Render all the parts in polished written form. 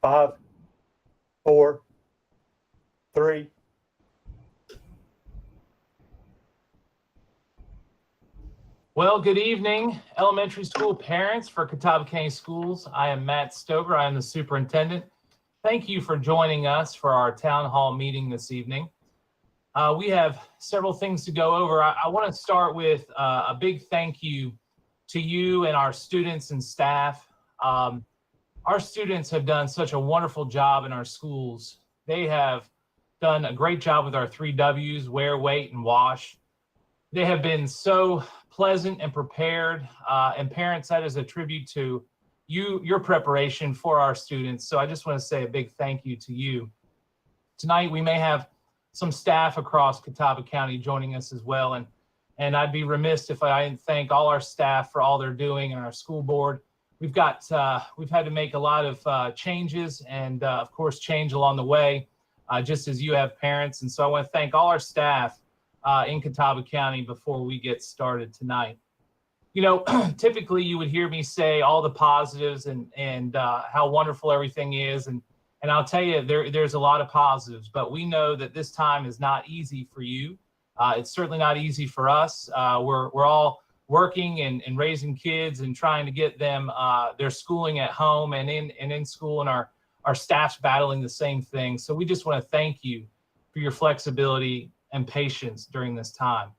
5, 4, 3. Well, good evening, elementary school parents for Catawba County Schools. I am Matt Stover. I am the superintendent. Thank you for joining us for our town hall meeting this evening. We have several things to go over. I want to start with a big thank you to you and our students and staff. Our students have done such a wonderful job in our schools. They have done a great job with our 3 W's, wear, wait, and wash. They have been so pleasant and prepared, and parents, that is a tribute to your preparation for our students. So I just want to say a big thank you to you. Tonight we may have some staff across Catawba County joining us as well, and I'd be remiss if I didn't thank all our staff for all they're doing, and our school board. We've had to make a lot of changes and of course change along the way, just as you have parents. And so I want to thank all our staff in Catawba County before we get started tonight. You know, typically you would hear me say all the positives and how wonderful everything is, and I'll tell you there's a lot of positives, but we know that this time is not easy for you. It's certainly not easy for us. We're all working and raising kids and trying to get them their schooling at home and in school, and our staff's battling the same thing. So we just want to thank you for your flexibility and patience during this time.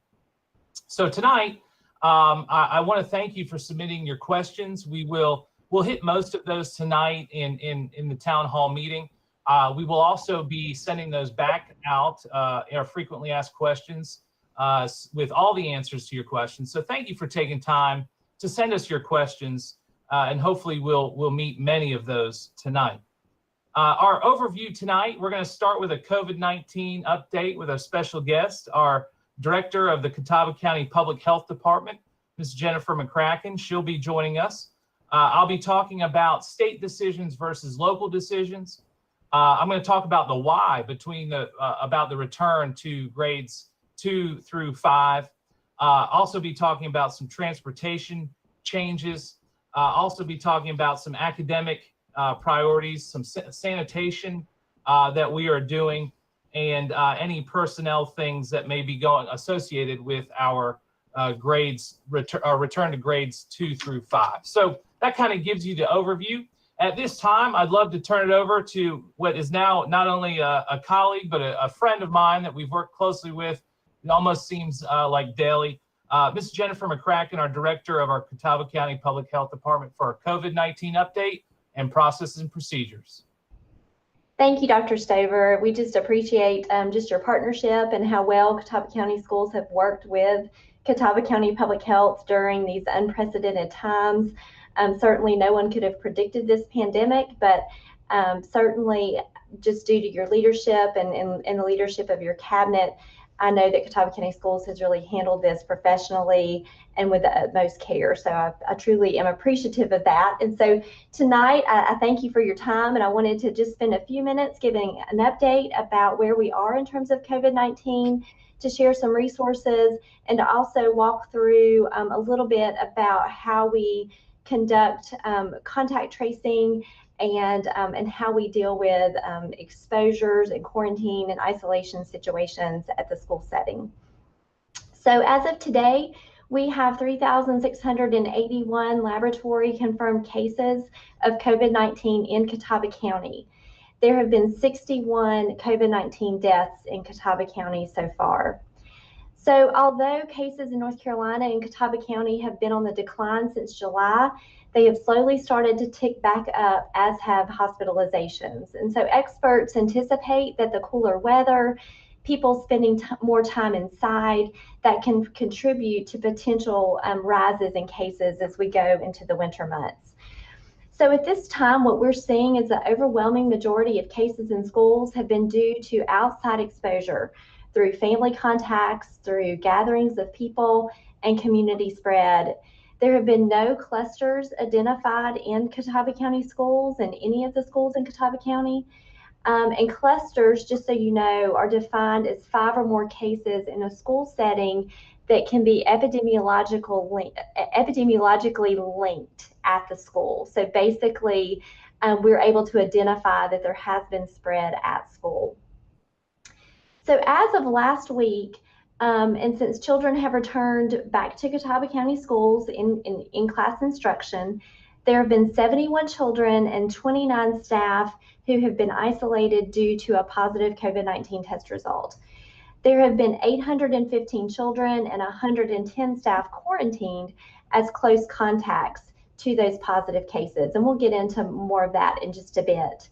So tonight, I want to thank you for submitting your questions. We'll hit most of those tonight in the town hall meeting. We will also be sending those back out, our frequently asked questions, with all the answers to your questions. So thank you for taking time to send us your questions, and hopefully we'll meet many of those tonight. Our overview tonight, we're going to start with a COVID-19 update with our special guest, our director of the Catawba County Public Health Department, Ms. Jennifer McCracken. She'll be joining us. I'll be talking about state decisions versus local decisions. I'm going to talk about the why about the return to grades 2 through 5. Also be talking about some transportation changes. Also be talking about some academic priorities, some sanitation that we are doing, and any personnel things that may be associated with our return to grades 2 through 5. So that kind of gives you the overview. At this time, I'd love to turn it over to what is now not only a colleague, but a friend of mine that we've worked closely with. It almost seems like daily. Ms. Jennifer McCracken, our director of our Catawba County Public Health Department, for our COVID-19 update and processes and procedures. Thank you, Dr. Stover. We just appreciate just your partnership and how well Catawba County schools have worked with Catawba County Public Health during these unprecedented times. Certainly no one could have predicted this pandemic, but certainly just due to your leadership and the leadership of your cabinet, I know that Catawba County Schools has really handled this professionally and with the utmost care. So I truly am appreciative of that. And so tonight, I thank you for your time, and I wanted to just spend a few minutes giving an update about where we are in terms of COVID-19, to share some resources, and to also walk through a little bit about how we conduct contact tracing and how we deal with exposures and quarantine and isolation situations at the school setting. So as of today, we have 3,681 laboratory confirmed cases of COVID-19 in Catawba County. There have been 61 COVID-19 deaths in Catawba County so far. So although cases in North Carolina and Catawba County have been on the decline since July, they have slowly started to tick back up, as have hospitalizations. And so experts anticipate that the cooler weather, people spending more time inside, that can contribute to potential rises in cases as we go into the winter months. So at this time, what we're seeing is the overwhelming majority of cases in schools have been due to outside exposure through family contacts, through gatherings of people, and community spread. There have been no clusters identified in Catawba County schools, in any of the schools in Catawba County. And clusters, just so you know, are defined as 5 or more cases in a school setting that can be epidemiologically linked at the school. So basically, we were able to identify that there has been spread at school. So as of last week, and since children have returned back to Catawba County Schools in class instruction, there have been 71 children and 29 staff who have been isolated due to a positive COVID-19 test result. There have been 815 children and 110 staff quarantined as close contacts to those positive cases, and we'll get into more of that in just a bit.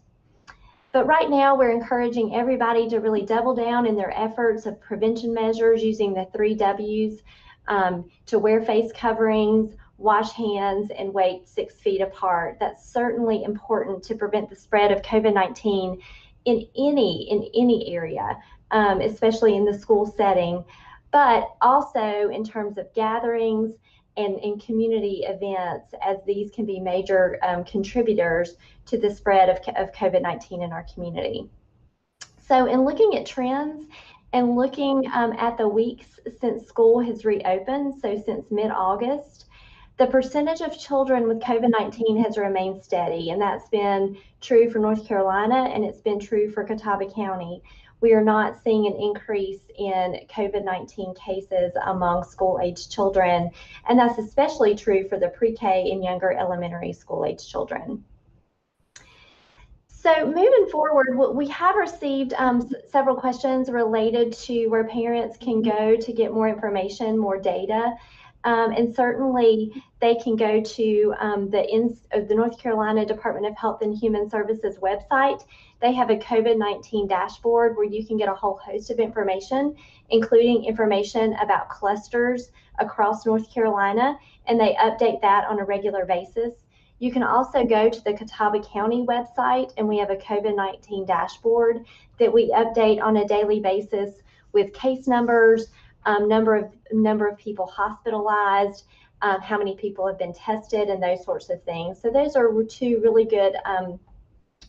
But right now, we're encouraging everybody to really double down in their efforts of prevention measures using the 3 W's, to wear face coverings, wash hands, and wait 6 feet apart. That's certainly important to prevent the spread of COVID-19 in any area, especially in the school setting, but also in terms of gatherings and in community events, as these can be major contributors to the spread of COVID-19 in our community. So in looking at trends and looking at the weeks since school has reopened, so since mid-August, the percentage of children with COVID-19 has remained steady, and that's been true for North Carolina, and it's been true for Catawba County. We are not seeing an increase in COVID-19 cases among school-aged children, and that's especially true for the pre-K and younger elementary school-aged children. So moving forward, we have received several questions related to where parents can go to get more information, more data. And certainly they can go to the North Carolina Department of Health and Human Services website. They have a COVID-19 dashboard where you can get a whole host of information, including information about clusters across North Carolina, and they update that on a regular basis. You can also go to the Catawba County website, and we have a COVID-19 dashboard that we update on a daily basis with case numbers, number of people hospitalized, how many people have been tested, and those sorts of things. So those are 2 really good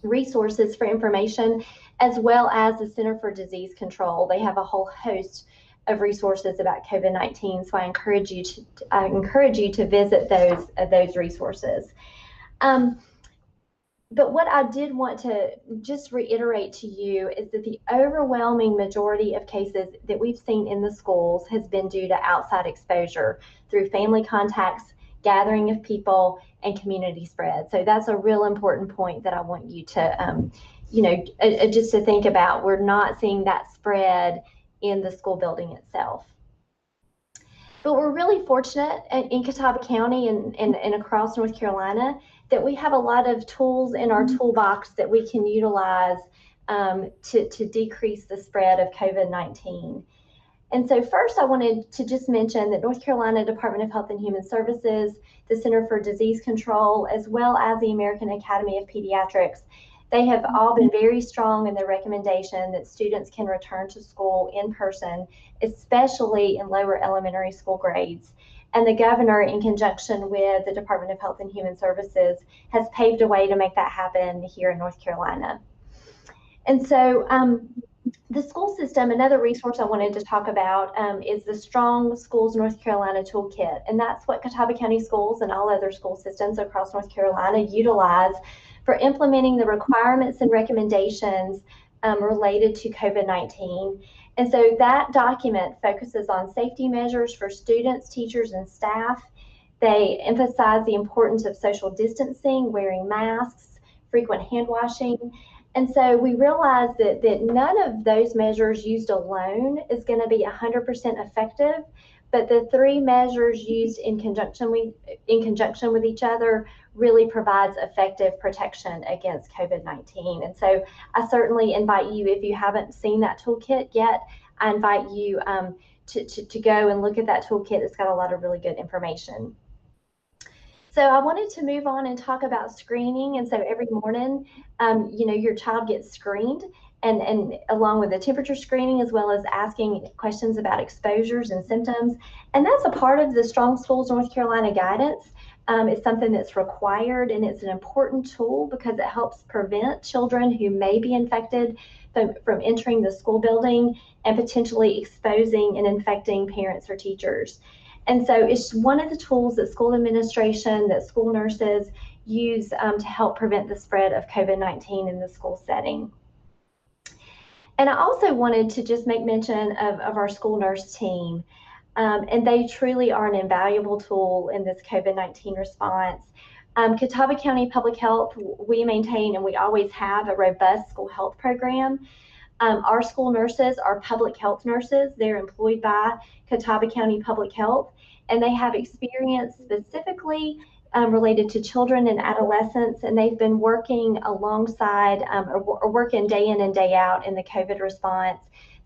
resources for information, as well as the Center for Disease Control. They have a whole host of resources about COVID-19. So I encourage you to visit those resources. But what I did want to just reiterate to you is that the overwhelming majority of cases that we've seen in the schools has been due to outside exposure through family contacts, gathering of people, and community spread. So that's a real important point that I want you to, just to think about. We're not seeing that spread in the school building itself. But we're really fortunate in Catawba County and across North Carolina that we have a lot of tools in our toolbox that we can utilize to decrease the spread of COVID-19. And so first I wanted to just mention that North Carolina Department of Health and Human Services, the Center for Disease Control, as well as the American Academy of Pediatrics, they have all been very strong in their recommendation that students can return to school in person, especially in lower elementary school grades. And the governor, in conjunction with the Department of Health and Human Services, has paved a way to make that happen here in North Carolina. And so the school system, another resource I wanted to talk about is the Strong Schools North Carolina Toolkit. And that's what Catawba County Schools and all other school systems across North Carolina utilize for implementing the requirements and recommendations related to COVID-19. And so that document focuses on safety measures for students, teachers, and staff. They emphasize the importance of social distancing, wearing masks, frequent hand washing. And so we realize that none of those measures used alone is going to be 100% effective, but the 3 measures used in conjunction with each other really provides effective protection against COVID-19. And so I certainly invite you, if you haven't seen that toolkit yet, I invite you to go and look at that toolkit. It's got a lot of really good information. So I wanted to move on and talk about screening. And so every morning, your child gets screened, and along with the temperature screening, as well as asking questions about exposures and symptoms. And that's a part of the Strong Schools North Carolina guidance. It's something that's required, and it's an important tool because it helps prevent children who may be infected from entering the school building and potentially exposing and infecting parents or teachers. And so it's one of the tools that school administration, that school nurses use to help prevent the spread of COVID-19 in the school setting. And I also wanted to just make mention of our school nurse team. And they truly are an invaluable tool in this COVID-19 response. Catawba County Public Health, we maintain and we always have a robust school health program. Our school nurses are public health nurses. They're employed by Catawba County Public Health, and they have experience specifically related to children and adolescents, and they've been working alongside or working day in and day out in the COVID response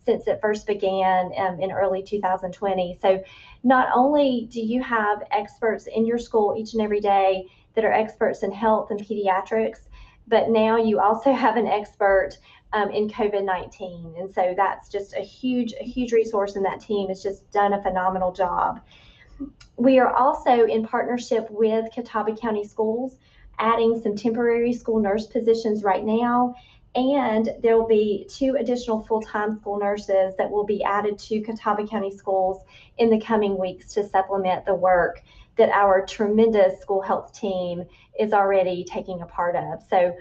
since it first began in early 2020. So not only do you have experts in your school each and every day that are experts in health and pediatrics, but now you also have an expert in COVID-19. And so that's just a huge resource, and that team has just done a phenomenal job. We are also in partnership with Catawba County Schools, adding some temporary school nurse positions right now. And there will be 2 additional full-time school nurses that will be added to Catawba County Schools in the coming weeks to supplement the work that our tremendous school health team is already taking a part of. So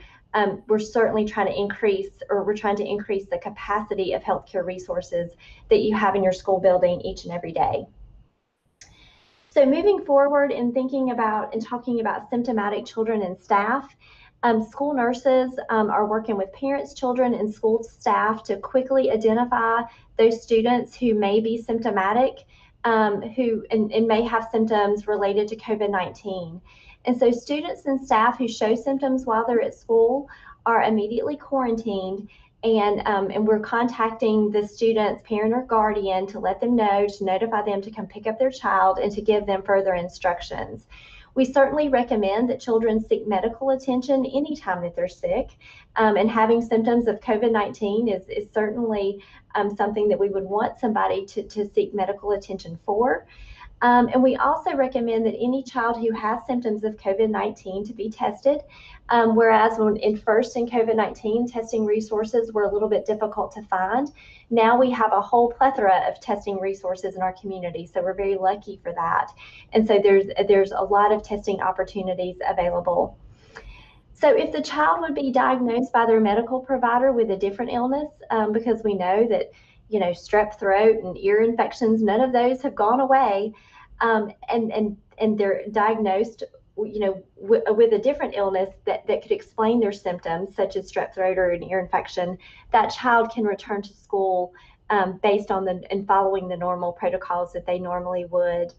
we're certainly trying to increase the capacity of healthcare resources that you have in your school building each and every day. So moving forward and thinking about and talking about symptomatic children and staff, school nurses are working with parents, children, and school staff to quickly identify those students who may be symptomatic, who may have symptoms related to COVID-19. And so students and staff who show symptoms while they're at school are immediately quarantined, and we're contacting the student's parent or guardian to let them know, to notify them to come pick up their child and to give them further instructions. We certainly recommend that children seek medical attention anytime that they're sick, and having symptoms of COVID-19 is certainly something that we would want somebody to seek medical attention for. And we also recommend that any child who has symptoms of COVID-19 to be tested, whereas when in COVID-19, testing resources were a little bit difficult to find. Now we have a whole plethora of testing resources in our community, so we're very lucky for that. And so there's a lot of testing opportunities available. So if the child would be diagnosed by their medical provider with a different illness, because we know that, you know, strep throat and ear infections, none of those have gone away, and they're diagnosed, you know, with a different illness that could explain their symptoms, such as strep throat or an ear infection, that child can return to school based on and following the normal protocols that they normally would.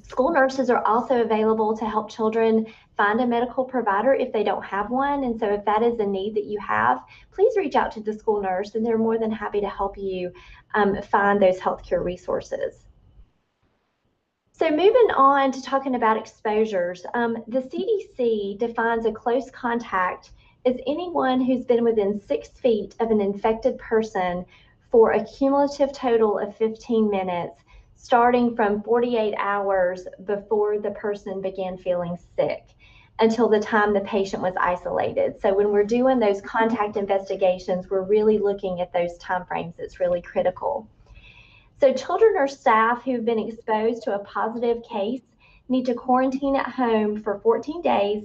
School nurses are also available to help children find a medical provider if they don't have one. And so if that is a need that you have, please reach out to the school nurse, and they're more than happy to help you find those healthcare resources. So moving on to talking about exposures, the CDC defines a close contact as anyone who's been within 6 feet of an infected person for a cumulative total of 15 minutes, starting from 48 hours before the person began feeling sick until the time the patient was isolated. So when we're doing those contact investigations, we're really looking at those time frames. It's really critical. So children or staff who've been exposed to a positive case need to quarantine at home for 14 days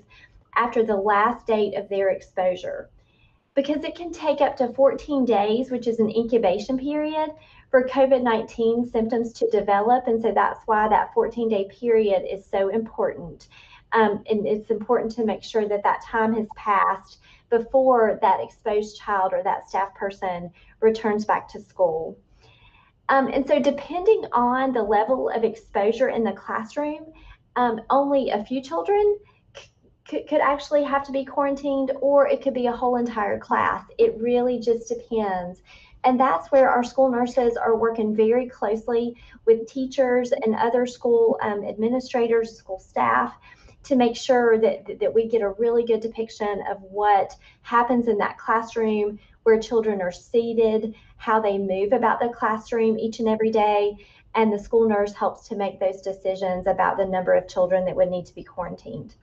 after the last date of their exposure. Because it can take up to 14 days, which is an incubation period, for COVID-19 symptoms to develop. And so that's why that 14-day period is so important. And it's important to make sure that that time has passed before that exposed child or that staff person returns back to school. And so depending on the level of exposure in the classroom, only a few children could actually have to be quarantined, or it could be a whole entire class. It really just depends. And that's where our school nurses are working very closely with teachers and other school administrators, school staff, to make sure that we get a really good depiction of what happens in that classroom, where children are seated, how they move about the classroom each and every day, and the school nurse helps to make those decisions about the number of children that would need to be quarantined.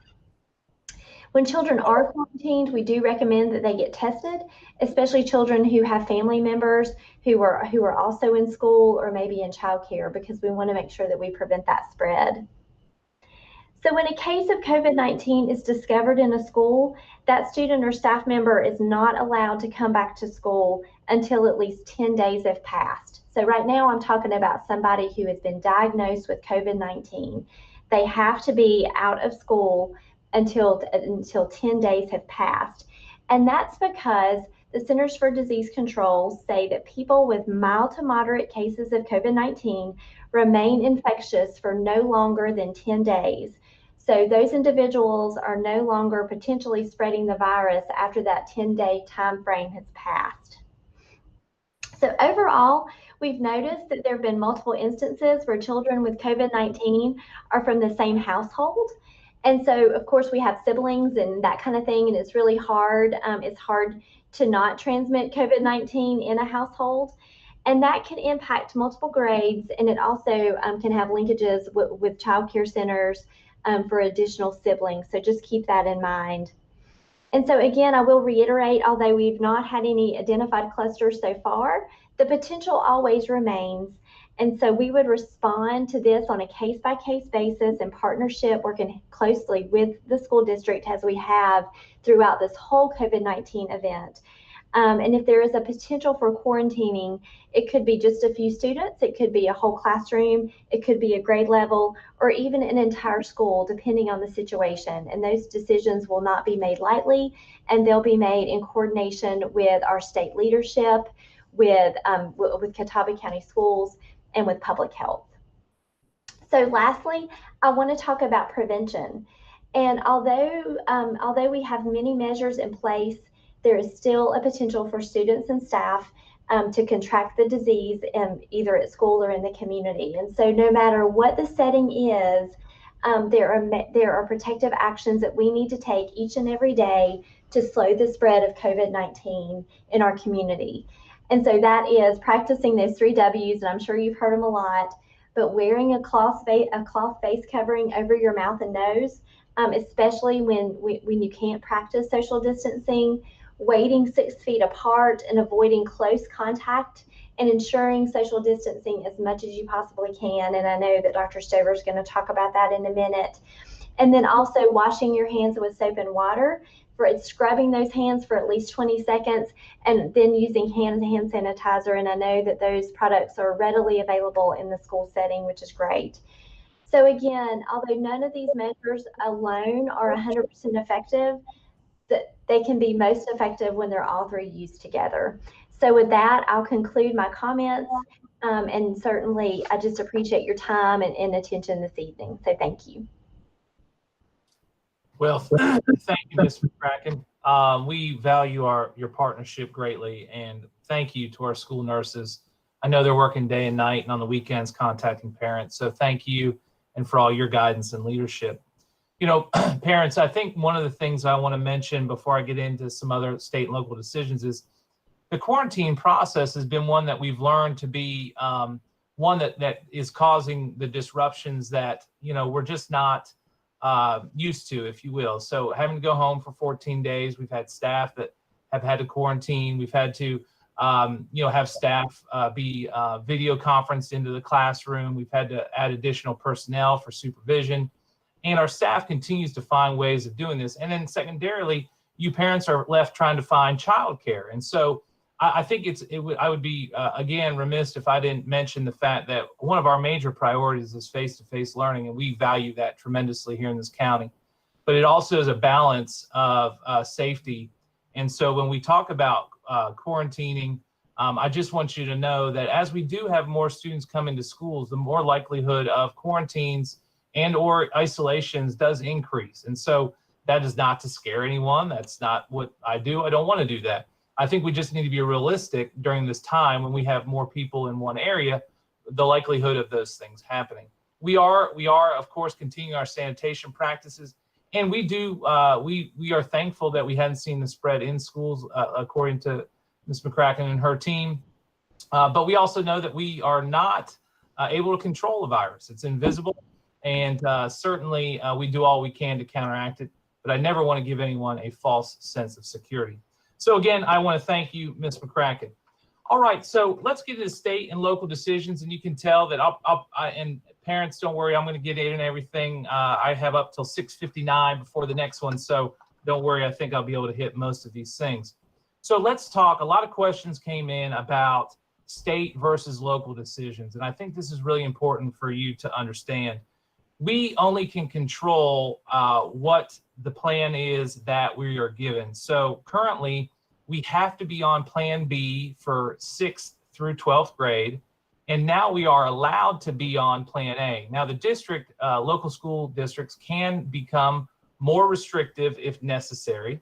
When children are quarantined, we do recommend that they get tested, especially children who have family members who are also in school or maybe in childcare, because we want to make sure that we prevent that spread. So when a case of COVID-19 is discovered in a school, that student or staff member is not allowed to come back to school until at least 10 days have passed. So right now I'm talking about somebody who has been diagnosed with COVID-19. They have to be out of school until 10 days have passed. And that's because the Centers for Disease Control say that people with mild to moderate cases of COVID-19 remain infectious for no longer than 10 days. So those individuals are no longer potentially spreading the virus after that 10-day time frame has passed. So overall, we've noticed that there have been multiple instances where children with COVID-19 are from the same household. And so, of course, we have siblings and that kind of thing, and it's really hard. It's hard to not transmit COVID-19 in a household. And that can impact multiple grades, and it also can have linkages with child care centers for additional siblings. So just keep that in mind. And so again, I will reiterate, although we've not had any identified clusters so far, the potential always remains. And so we would respond to this on a case-by-case basis in partnership, working closely with the school district as we have throughout this whole COVID-19 event. And if there is a potential for quarantining, it could be just a few students, it could be a whole classroom, it could be a grade level, or even an entire school, depending on the situation. And those decisions will not be made lightly, and they'll be made in coordination with our state leadership, with Catawba County Schools, and with public health. So lastly, I want to talk about prevention. And although we have many measures in place, there is still a potential for students and staff to contract the disease either at school or in the community. And so no matter what the setting is, there are protective actions that we need to take each and every day to slow the spread of COVID-19 in our community. And so that is practicing those 3 W's, and I'm sure you've heard them a lot, but wearing a cloth face covering over your mouth and nose, especially when you can't practice social distancing, waiting 6 feet apart and avoiding close contact, and ensuring social distancing as much as you possibly can. And I know that Dr. Stover is going to talk about that in a minute. And then also washing your hands with soap and water, scrubbing those hands for at least 20 seconds, and then using hand sanitizer. And I know that those products are readily available in the school setting, which is great. So again, although none of these measures alone are 100% effective, they can be most effective when they're all 3 used together. So with that, I'll conclude my comments. And certainly, I just appreciate your time and attention this evening. So thank you. Well, thank you, Ms. McCracken. We value your partnership greatly, and thank you to our school nurses. I know they're working day and night and on the weekends contacting parents. So thank you, and for all your guidance and leadership. You know, parents, I think one of the things I want to mention before I get into some other state and local decisions is the quarantine process has been one that we've learned to be one that is causing the disruptions that, you know, we're just not used to, if you will. So having to go home for 14 days, we've had staff that have had to quarantine. We've had to, you know, have staff be video conferenced into the classroom. We've had to add additional personnel for supervision. And our staff continues to find ways of doing this. And then secondarily, you parents are left trying to find childcare. And so I think I would be, again, remiss if I didn't mention the fact that one of our major priorities is face-to-face learning, and we value that tremendously here in this county. But it also is a balance of safety. And so when we talk about quarantining, I just want you to know that as we do have more students come into schools, the more likelihood of quarantines and or isolations does increase. And so that is not to scare anyone. That's not what I do. I don't want to do that. I think we just need to be realistic during this time when we have more people in one area, the likelihood of those things happening. We are of course continuing our sanitation practices, and we are thankful that we hadn't seen the spread in schools according to Ms. McCracken and her team. But we also know that we are not able to control the virus. It's invisible. And certainly we do all we can to counteract it, but I never want to give anyone a false sense of security. So again, I want to thank you, Ms. McCracken. All right, so let's get to the state and local decisions, and you can tell that and parents, don't worry, I'm going to get in and everything. I have up till 6:59 before the next one, so don't worry, I think I'll be able to hit most of these things. So let's talk. A lot of questions came in about state versus local decisions, and I think this is really important for you to understand. We only can control what the plan is that we are given. So currently, we have to be on Plan B for 6th through 12th grade, and now we are allowed to be on Plan A. Now the district, local school districts can become more restrictive if necessary.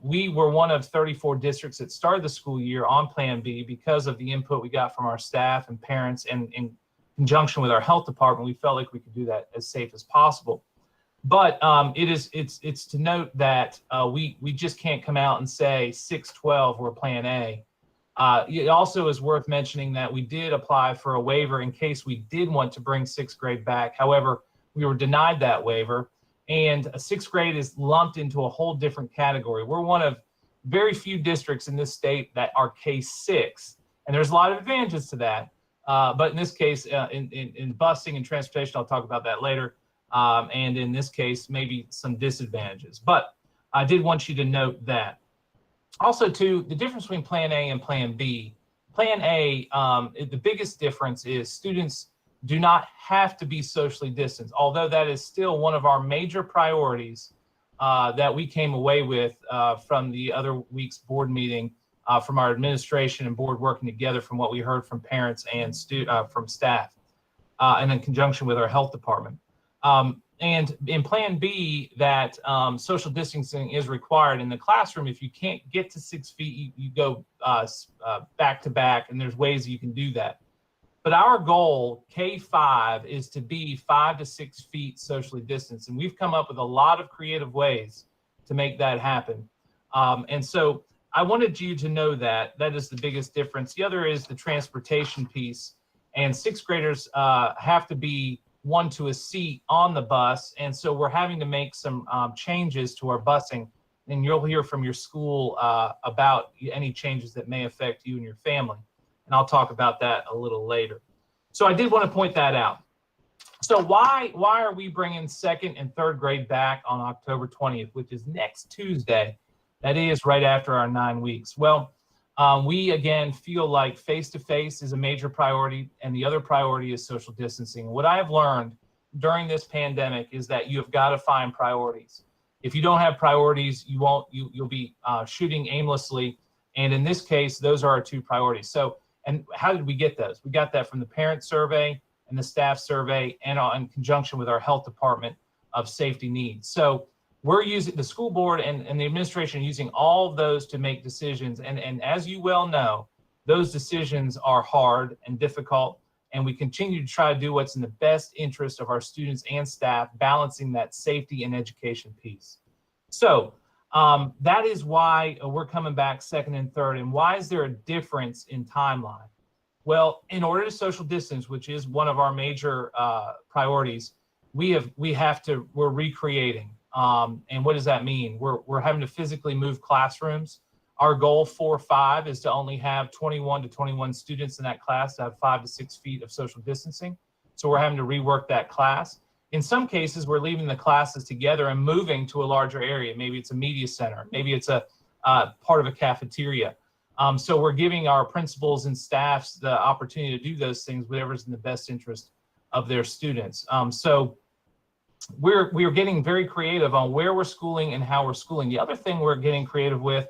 We were one of 34 districts that started the school year on Plan B because of the input we got from our staff and parents, and in conjunction with our health department, we felt like we could do that as safe as possible. But it's to note that we just can't come out and say 6-12 we're Plan A. It also is worth mentioning that we did apply for a waiver in case we did want to bring 6th grade back. However, we were denied that waiver, and 6th grade is lumped into a whole different category. We're one of very few districts in this state that are K-6, and there's a lot of advantages to that. But in this case, in busing and transportation, I'll talk about that later. And in this case, maybe some disadvantages. But I did want you to note that. Also, too, the difference between Plan A and Plan B. Plan A, the biggest difference is students do not have to be socially distanced, although that is still one of our major priorities that we came away with from the other week's board meeting, from our administration and board working together, from what we heard from parents and from staff, and in conjunction with our health department. And in Plan B, that social distancing is required in the classroom. If you can't get to 6 feet, you go back to back, and there's ways you can do that. But our goal, K-5, is to be 5 to 6 feet socially distanced, and we've come up with a lot of creative ways to make that happen. And so I wanted you to know that that is the biggest difference. The other is the transportation piece, and 6th graders have to be one to a seat on the bus, and so we're having to make some changes to our busing, and you'll hear from your school about any changes that may affect you and your family, and I'll talk about that a little later. So I did want to point that out. So why are we bringing 2nd and 3rd grade back on October 20th, which is next Tuesday? That is right after our 9 weeks. Well, we again feel like face-to-face is a major priority, and the other priority is social distancing. What I have learned during this pandemic is that you have got to find priorities. If you don't have priorities, you'll be shooting aimlessly. And in this case, those are our 2 priorities. So, and how did we get those? We got that from the parent survey and the staff survey, and in conjunction with our health department of safety needs. So we're using the school board and the administration using all of those to make decisions. And as you well know, those decisions are hard and difficult, and we continue to try to do what's in the best interest of our students and staff, balancing that safety and education piece. So that is why we're coming back 2nd and 3rd. And why is there a difference in timeline? Well, in order to social distance, which is one of our major priorities, we're recreating. And what does that mean? We're having to physically move classrooms. Our goal 4-5 is to only have 21 to 21 students in that class to have 5 to 6 feet of social distancing. So we're having to rework that class. In some cases, we're leaving the classes together and moving to a larger area. Maybe it's a media center. Maybe it's a part of a cafeteria. So we're giving our principals and staffs the opportunity to do those things, whatever's in the best interest of their students. So we're getting very creative on where we're schooling and how we're schooling. The other thing we're getting creative with,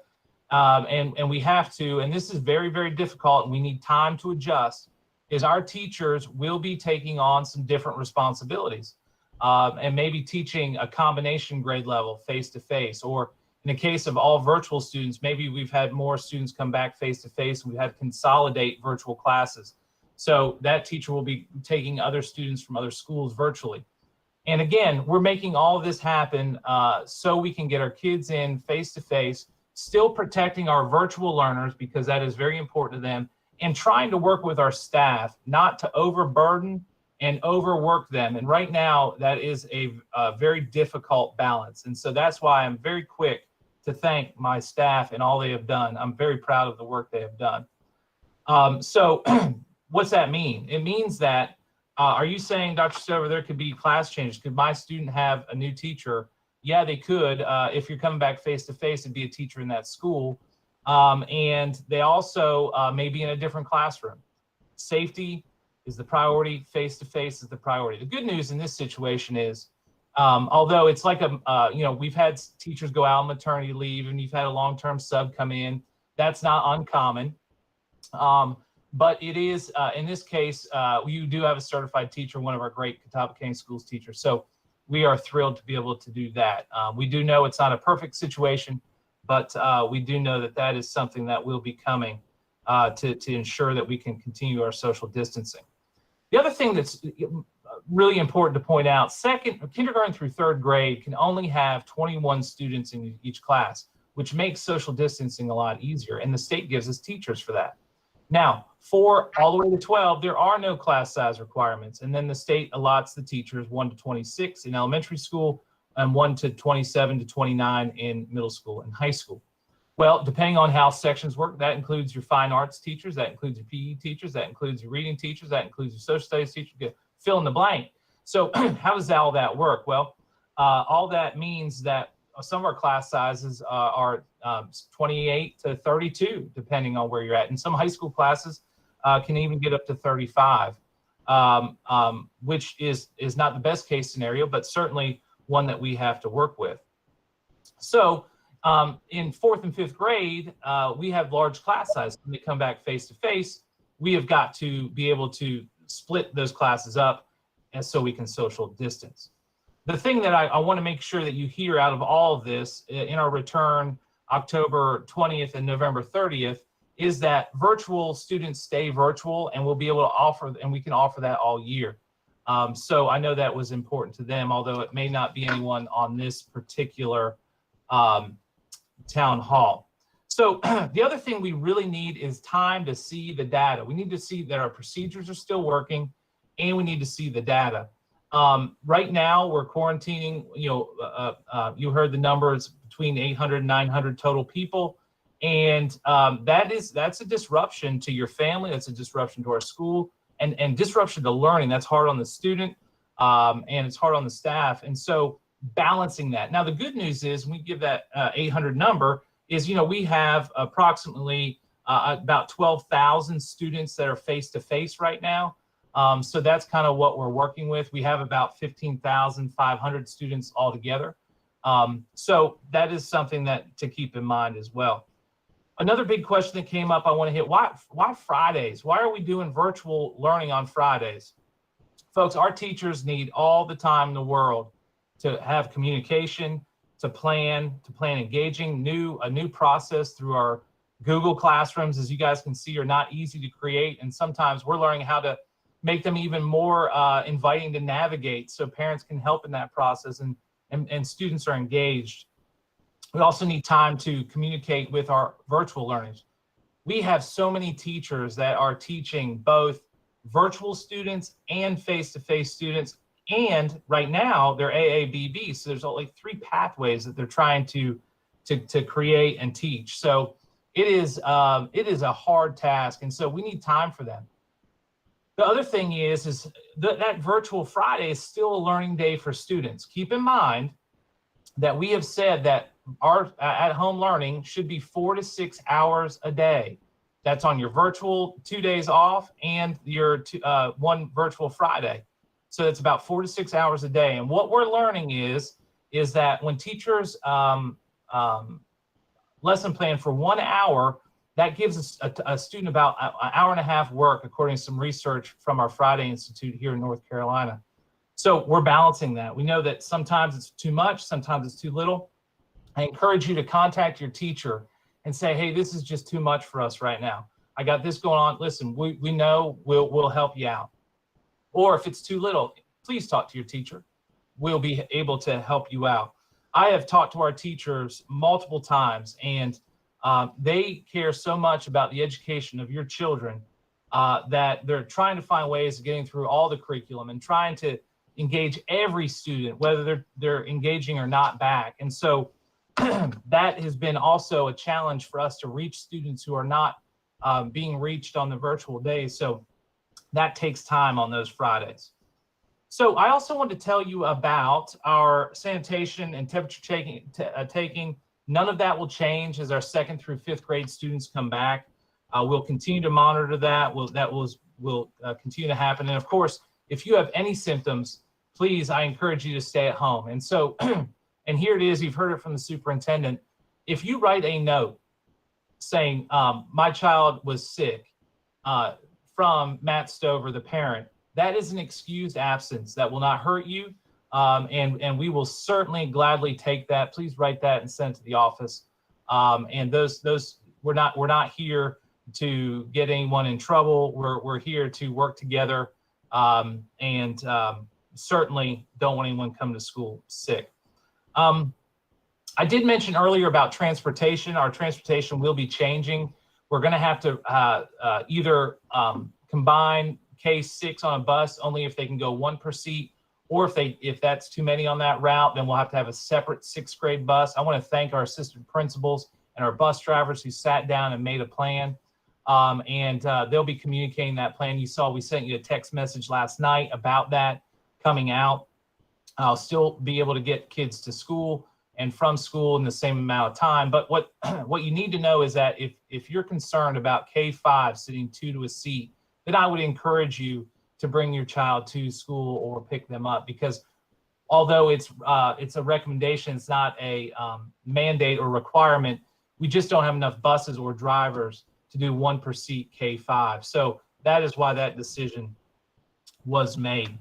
and we have to, and this is very, very difficult, and we need time to adjust, is our teachers will be taking on some different responsibilities, and maybe teaching a combination grade level face-to-face, or in the case of all virtual students, maybe we've had more students come back face-to-face, and we've had to consolidate virtual classes. So that teacher will be taking other students from other schools virtually. And again, we're making all of this happen so we can get our kids in face-to-face, still protecting our virtual learners, because that is very important to them, and trying to work with our staff not to overburden and overwork them. And right now, that is a very difficult balance. And so that's why I'm very quick to thank my staff and all they have done. I'm very proud of the work they have done. So what's that mean? It means that, are you saying, Dr. Stover, there could be class changes? Could my student have a new teacher? Yeah, they could. If you're coming back face-to-face and be a teacher in that school. And they also may be in a different classroom. Safety is the priority. Face-to-face is the priority. The good news in this situation is, although it's like we've had teachers go out on maternity leave and you've had a long-term sub come in, that's not uncommon. But it is, in this case, you do have a certified teacher, one of our great Catawba County Schools teachers. So we are thrilled to be able to do that. We do know it's not a perfect situation, but we do know that that is something that will be coming to ensure that we can continue our social distancing. The other thing that's really important to point out, kindergarten through third grade can only have 21 students in each class, which makes social distancing a lot easier. And the state gives us teachers for that. Now, for all the way to 12, there are no class size requirements. And then the state allots the teachers 1 to 26 in elementary school and 1 to 27 to 29 in middle school and high school. Well, depending on how sections work, that includes your fine arts teachers, that includes your PE teachers, that includes your reading teachers, that includes your social studies teachers, fill in the blank. So how does all that work? Well, all that means that some of our class sizes are 28 to 32, depending on where you're at. And some high school classes can even get up to 35, which is not the best case scenario, but certainly one that we have to work with. So in 4th and 5th grade, we have large class sizes. When they come back face to face, we have got to be able to split those classes up and so we can social distance. The thing that I want to make sure that you hear out of all of this in our return October 20th and November 30th is that virtual students stay virtual, and we'll be able to offer, and we can offer that all year. So I know that was important to them, although it may not be anyone on this particular town hall. So the other thing we really need is time to see the data. We need to see that our procedures are still working, and we need to see the data. Right now we're quarantining, you heard the numbers, between 800 and 900 total people. And that's a disruption to your family. That's a disruption to our school, and disruption to learning. That's hard on the student, and it's hard on the staff. And so balancing that. Now, the good news is when we give that 800 number is, we have approximately about 12,000 students that are face-to-face right now. So that's kind of what we're working with. We have about 15,500 students altogether. So that is something that to keep in mind as well. Another big question that came up, I want to hit, why Fridays? Why are we doing virtual learning on Fridays? Folks, our teachers need all the time in the world to have communication, to plan engaging. A new process through our Google Classrooms, as you guys can see, are not easy to create. And sometimes we're learning how to make them even more inviting to navigate so parents can help in that process and students are engaged. We also need time to communicate with our virtual learners. We have so many teachers that are teaching both virtual students and face-to-face students, and right now they're AABB, so there's only 3 pathways that they're trying to create and teach. So it is a hard task, and so we need time for them. The other thing is that virtual Friday is still a learning day for students. Keep in mind that we have said that our at-home learning should be 4 to 6 hours a day. That's on your virtual 2 days off and your 1 virtual Friday. So it's about 4 to 6 hours a day. And what we're learning is that when teachers lesson plan for 1 hour, that gives a student about an hour and a half work, according to some research from our Friday Institute here in North Carolina. So we're balancing that. We know that sometimes it's too much, sometimes it's too little. I encourage you to contact your teacher and say, hey, this is just too much for us right now. I got this going on. Listen, we know we'll help you out. Or if it's too little, please talk to your teacher. We'll be able to help you out. I have talked to our teachers multiple times, and they care so much about the education of your children that they're trying to find ways of getting through all the curriculum and trying to engage every student, whether they're engaging or not back. And so that has been also a challenge for us to reach students who are not being reached on the virtual days. So that takes time on those Fridays. So I also want to tell you about our sanitation and temperature taking. None of that will change as our 2nd through 5th grade students come back. We'll continue to monitor that. Will continue to happen. And of course, if you have any symptoms, please, I encourage you to stay at home. And so, and here it is, you've heard it from the superintendent. If you write a note saying, my child was sick, from Matt Stover, the parent, that is an excused absence that will not hurt you. And we will certainly gladly take that. Please write that and send it to the office. And we're not here to get anyone in trouble. We're here to work together, and certainly don't want anyone coming to school sick. I did mention earlier about transportation. Our transportation will be changing. We're going to have to either combine K-6 on a bus only if they can go 1 per seat, or if that's too many on that route, then we'll have to have a separate 6th grade bus. I want to thank our assistant principals and our bus drivers who sat down and made a plan, and they'll be communicating that plan. You saw we sent you a text message last night about that coming out. I'll still be able to get kids to school and from school in the same amount of time. But what you need to know is that if you're concerned about K-5 sitting 2 to a seat, then I would encourage you to bring your child to school or pick them up, because although it's a recommendation, it's not a mandate or requirement. We just don't have enough buses or drivers to do 1 per seat K-5. So that is why that decision was made.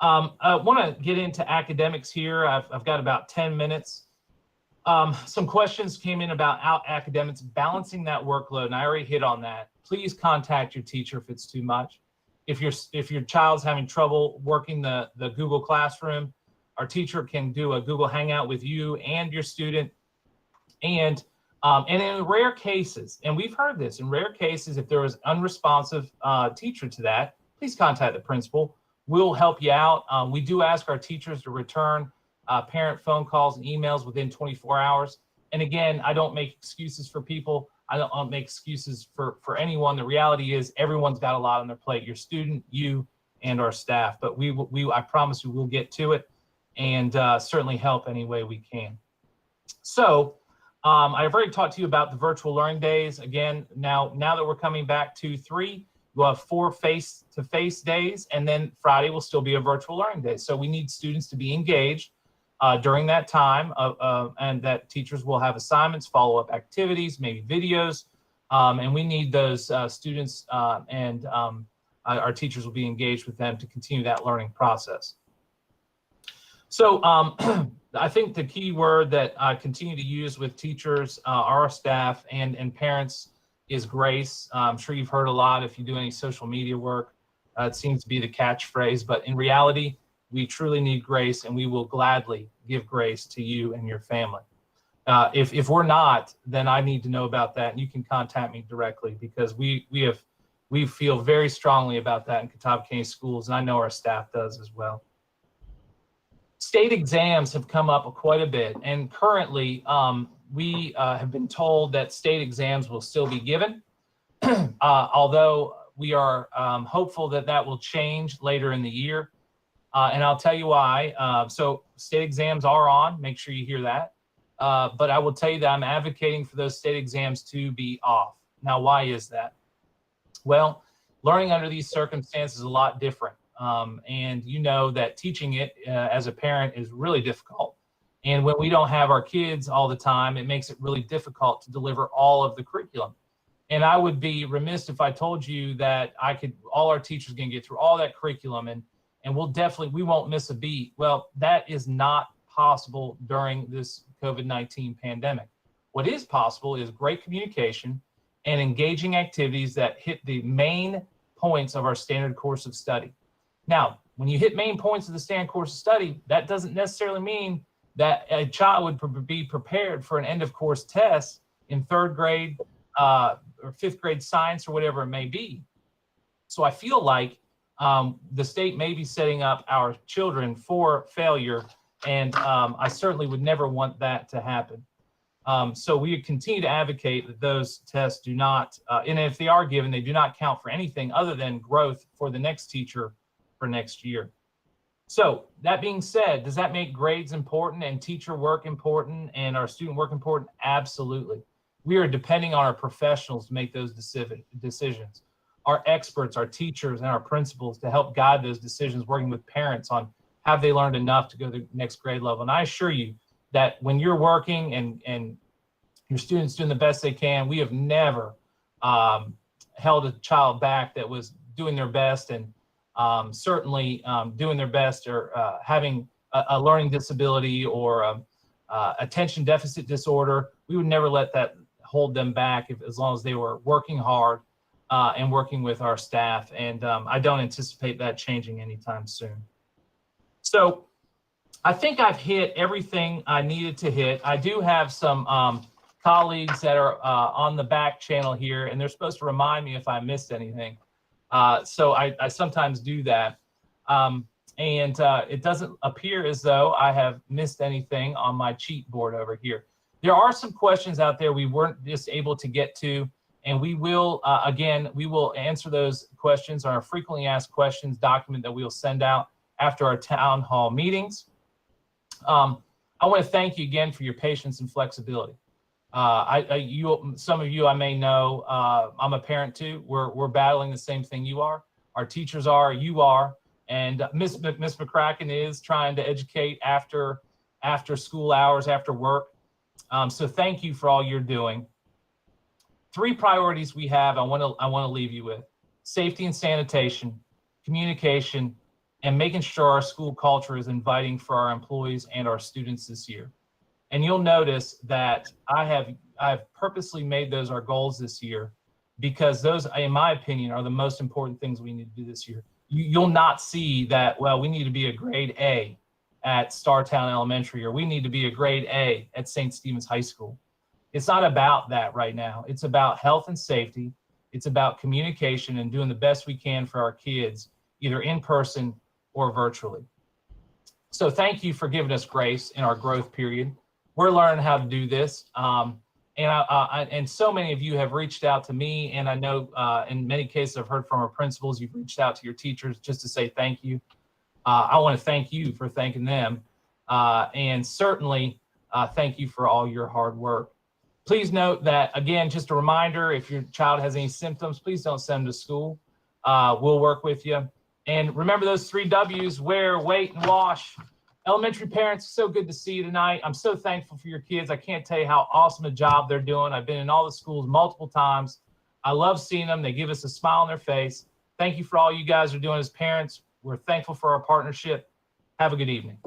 I want to get into academics here. I've got about 10 minutes. Some questions came in about academics, balancing that workload, and I already hit on that. Please contact your teacher if it's too much. If your child's having trouble working the Google Classroom, our teacher can do a Google Hangout with you and your student. And in rare cases, and we've heard this, in rare cases, if there was unresponsive teacher to that, please contact the principal. We'll help you out. We do ask our teachers to return parent phone calls and emails within 24 hours. And again, I don't make excuses for people. I don't make excuses for anyone. The reality is everyone's got a lot on their plate, your student, you, and our staff. But I promise you we'll get to it and certainly help any way we can. So I've already talked to you about the virtual learning days. Again, now that we're coming back to 3, we'll have 4 face-to-face days, and then Friday will still be a virtual learning day. So we need students to be engaged during that time, and that teachers will have assignments, follow-up activities, maybe videos, and we need those students and our teachers will be engaged with them to continue that learning process. So I think the key word that I continue to use with teachers, our staff, and parents is grace. I'm sure you've heard a lot if you do any social media work. It seems to be the catchphrase, but in reality, we truly need grace, and we will gladly give grace to you and your family. If we're not, then I need to know about that, and you can contact me directly, because we feel very strongly about that in Catawba County Schools, and I know our staff does as well. State exams have come up quite a bit, and currently we have been told that state exams will still be given, although we are hopeful that that will change later in the year. And I'll tell you why. So state exams are on, make sure you hear that. But I will tell you that I'm advocating for those state exams to be off. Now, why is that? Well, learning under these circumstances is a lot different. And you know that teaching it as a parent is really difficult. And when we don't have our kids all the time, it makes it really difficult to deliver all of the curriculum. And I would be remiss if I told you that all our teachers can get through all that curriculum and we won't miss a beat. Well, that is not possible during this COVID-19 pandemic. What is possible is great communication and engaging activities that hit the main points of our standard course of study. Now, when you hit main points of the standard course of study, that doesn't necessarily mean that a child would be prepared for an end of course test in 3rd grade or 5th grade science or whatever it may be. So I feel like the state may be setting up our children for failure, and I certainly would never want that to happen. So we continue to advocate that those tests do not, and if they are given, they do not count for anything other than growth for the next teacher for next year. So that being said, does that make grades important and teacher work important and our student work important? Absolutely. We are depending on our professionals to make those decisions. Our experts, our teachers, and our principals to help guide those decisions, working with parents on have they learned enough to go to the next grade level. And I assure you that when you're working and your students doing the best they can, we have never held a child back that was doing their best and certainly doing their best or having a learning disability or attention deficit disorder. We would never let that hold them back as long as they were working hard and working with our staff. And I don't anticipate that changing anytime soon. So I think I've hit everything I needed to hit. I do have some colleagues that are on the back channel here, and they're supposed to remind me if I missed anything. So I sometimes do that. And it doesn't appear as though I have missed anything on my cheat board over here. There are some questions out there we weren't just able to get to, and we will, again, we will answer those questions on our frequently asked questions document that we'll send out after our town hall meetings. I want to thank you again for your patience and flexibility. Some of you I may know, I'm a parent too. We're battling the same thing you are. Our teachers are, you are, and Miss McCracken is trying to educate after school hours, after work. So thank you for all you're doing. 3 priorities we have I want to leave you with: safety and sanitation, communication, and making sure our school culture is inviting for our employees and our students this year. And you'll notice that I've purposely made those our goals this year because those, in my opinion, are the most important things we need to do this year. You'll not see that, well, we need to be a grade A at Startown Elementary, or we need to be a grade A at St. Stephen's High School. It's not about that right now. It's about health and safety. It's about communication and doing the best we can for our kids, either in person or virtually. So thank you for giving us grace in our growth period. We're learning how to do this. And so many of you have reached out to me, and I know in many cases I've heard from our principals, you've reached out to your teachers just to say thank you. I want to thank you for thanking them. And certainly thank you for all your hard work. Please note that, again, just a reminder, if your child has any symptoms, please don't send them to school. We'll work with you. And remember those 3 W's: wear, wait, and wash. Elementary parents, so good to see you tonight. I'm so thankful for your kids. I can't tell you how awesome a job they're doing. I've been in all the schools multiple times. I love seeing them. They give us a smile on their face. Thank you for all you guys are doing as parents. We're thankful for our partnership. Have a good evening.